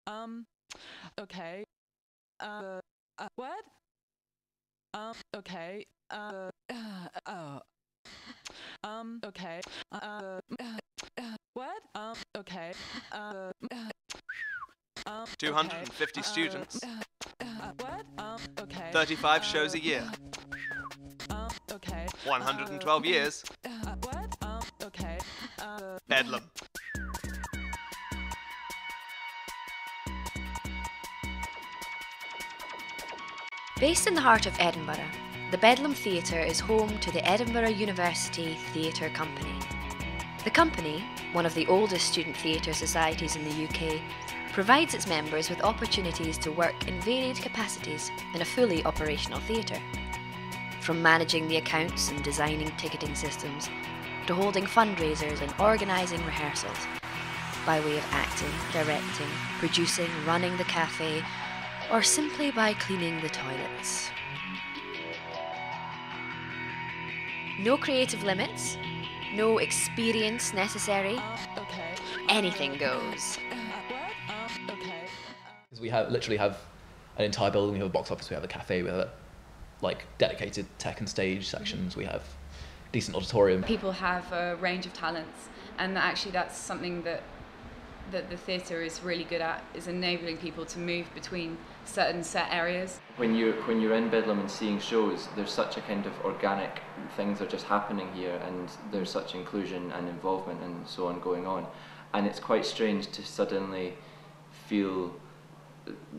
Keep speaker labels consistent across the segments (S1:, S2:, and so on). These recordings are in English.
S1: Okay. What? Okay. Oh. Okay. What? Okay.
S2: 250 students,
S1: What? Okay.
S2: 35 shows a year,
S1: Okay.
S2: 112 years.
S1: What? Okay.
S2: Bedlam.
S3: Based in the heart of Edinburgh, the Bedlam Theatre is home to the Edinburgh University Theatre Company. The company, one of the oldest student theatre societies in the UK, provides its members with opportunities to work in varied capacities in a fully operational theatre. From managing the accounts and designing ticketing systems, to holding fundraisers and organising rehearsals, by way of acting, directing, producing, running the cafe, or simply by cleaning the toilets. No creative limits, no experience necessary, anything goes.
S4: We literally have an entire building. We have a box office, we have a cafe, we have dedicated tech and stage sections, we have decent auditorium.
S5: People have a range of talents, and actually that's something that the theatre is really good at, is enabling people to move between certain set areas.
S6: When you're in Bedlam and seeing shows, there's such a kind of organic, things are just happening here, and there's such inclusion and involvement and so on going on, and it's quite strange to suddenly feel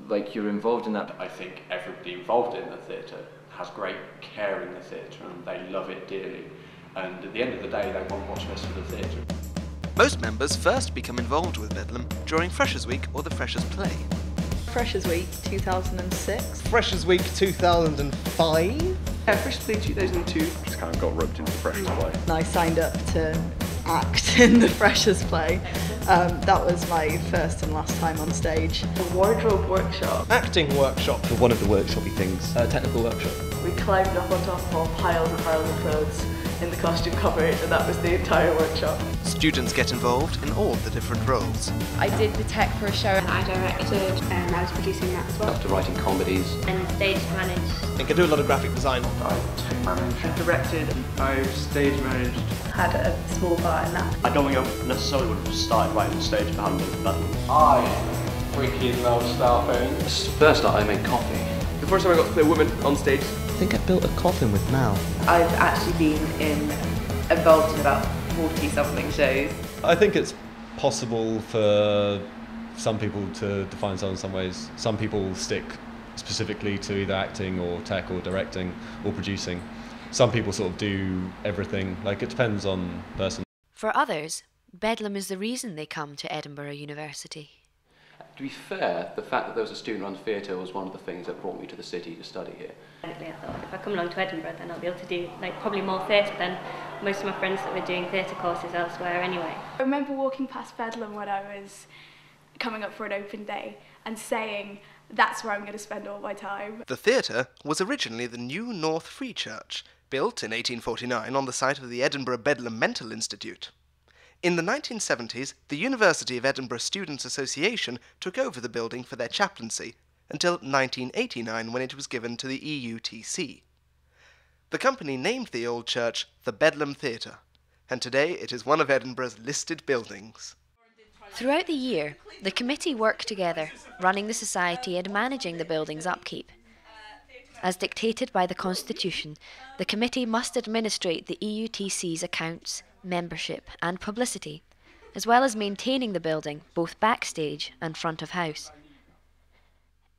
S6: like you're involved in that.
S7: I think everybody involved in the theatre has great care in the theatre and they love it dearly, and at the end of the day they want what's best for the theatre.
S2: Most members first become involved with Bedlam during Freshers' Week or the Freshers' Play.
S8: Freshers' Week 2006.
S9: Freshers' Week 2005.
S10: Yeah, Freshers' Play 2002.
S11: Just kind of got roped into the Freshers' Play.
S8: And I signed up to act in the Freshers' Play. That was my first and last time on stage.
S10: A wardrobe workshop.
S9: Acting workshop.
S11: One of the workshopy things.
S4: Technical workshop.
S10: We climbed up on top of piles and piles of clothes in the costume cupboard, and that was the entire workshop.
S2: Students get involved in all the different roles.
S5: I did the tech for a show.
S12: I directed and I was producing that as well.
S6: Up to writing comedies.
S12: And stage managed.
S9: And can do a lot of graphic design.
S11: I tech managed.
S10: I directed, I've stage managed.
S8: Had a small part in that.
S7: I don't think I necessarily would have started writing the stage if I hadn't done that.
S11: I freaking love starphones.
S6: First night I made coffee.
S10: The first time I got to play a woman on stage.
S9: I think I built a coffin with Mal.
S10: I've actually been involved in about 40-something shows.
S13: I think it's possible for some people to define themselves in some ways. Some people stick specifically to either acting or tech or directing or producing. Some people sort of do everything. Like, it depends on the person.
S3: For others, Bedlam is the reason they come to Edinburgh University.
S6: To be fair, the fact that there was a student-run theatre was one of the things that brought me to the city to study here.
S12: I thought if I come along to Edinburgh, then I'll be able to do probably more theatre than most of my friends that were doing theatre courses elsewhere anyway.
S14: I remember walking past Bedlam when I was coming up for an open day and saying, that's where I'm going to spend all my time.
S2: The theatre was originally the New North Free Church, built in 1849 on the site of the Edinburgh Bedlam Mental Institute. In the 1970s, the University of Edinburgh Students' Association took over the building for their chaplaincy, until 1989 when it was given to the EUTC. The company named the old church the Bedlam Theatre, and today it is one of Edinburgh's listed buildings.
S3: Throughout the year, the committee work together, running the society and managing the building's upkeep. As dictated by the Constitution, the committee must administrate the EUTC's accounts, membership and publicity, as well as maintaining the building both backstage and front of house.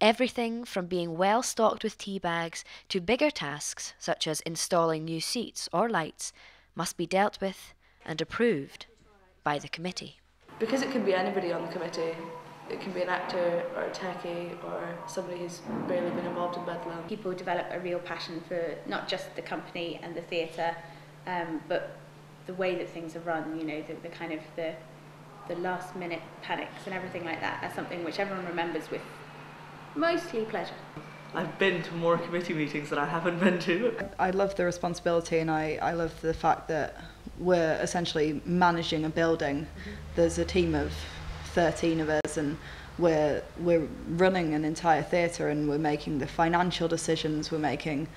S3: Everything from being well stocked with tea bags to bigger tasks such as installing new seats or lights must be dealt with and approved by the committee.
S10: Because it can be anybody on the committee, it can be an actor or a techie or somebody who's barely been involved in Bedlam.
S12: People develop a real passion for not just the company and the theatre, but the way that things are run, the kind of the last minute panics and everything like that. That's something which everyone remembers with mostly pleasure.
S10: I've been to more committee meetings than I haven't been to.
S8: I love the responsibility, and I love the fact that we're essentially managing a building. There's a team of 13 of us, and we're running an entire theatre, and we're making the financial decisions. We're making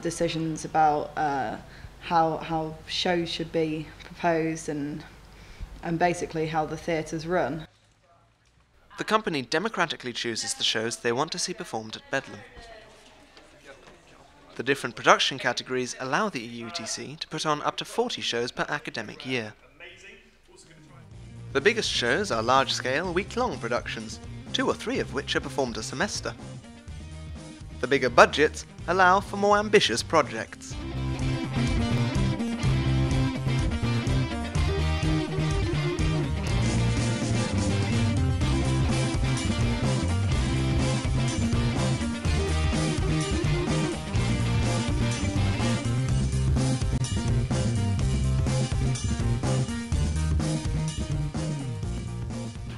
S8: decisions about how shows should be proposed, and basically how the theatre's run.
S2: The company democratically chooses the shows they want to see performed at Bedlam. The different production categories allow the EUTC to put on up to 40 shows per academic year. The biggest shows are large-scale, week-long productions, 2 or 3 of which are performed a semester. The bigger budgets allow for more ambitious projects.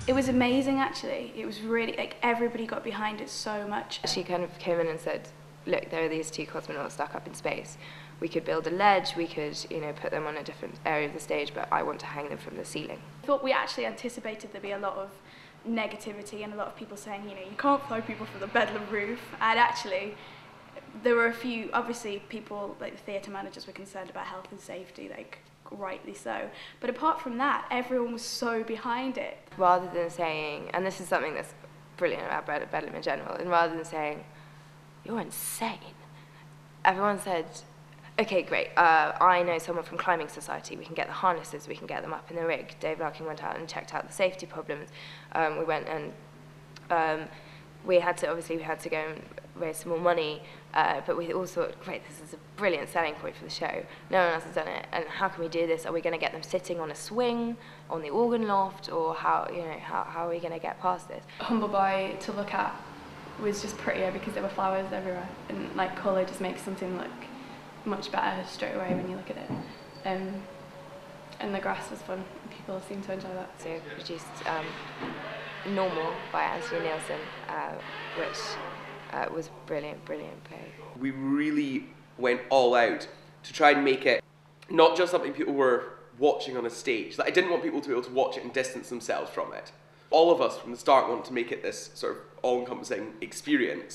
S14: It was amazing, actually. It was really, like, everybody got behind it so much.
S15: She kind of came in and said, look, there are these 2 cosmonauts stuck up in space. We could build a ledge, we could, put them on a different area of the stage, but I want to hang them from the ceiling.
S14: I thought we actually anticipated there'd be a lot of negativity and a lot of people saying, you can't fly people from the Bedlam roof. And actually, there were a few, obviously, people, like the theatre managers were concerned about health and safety, like, rightly so. But apart from that, everyone was so behind it.
S15: Rather than saying, and this is something that's brilliant about Bedlam in general, and rather than saying, you're insane, everyone said, okay, great, I know someone from Climbing Society, we can get the harnesses, we can get them up in the rig. Dave Larkin went out and checked out the safety problems. We went and we had to go and raise some more money, but we all thought, great, this is a brilliant selling point for the show. No one else has done it, and how can we do this? Are we going to get them sitting on a swing, on the organ loft, or how are we going to get past this?
S14: Humbleby to look at was just prettier because there were flowers everywhere, and like colour just makes something look much better straight away when you look at it. And the grass was fun. People seemed to enjoy that.
S15: So we produced Normal by Anthony Nielsen, which was brilliant play.
S16: We really went all out to try and make it not just something people were watching on a stage. Like, I didn't want people to be able to watch it and distance themselves from it. All of us from the start wanted to make it this sort of all-encompassing experience.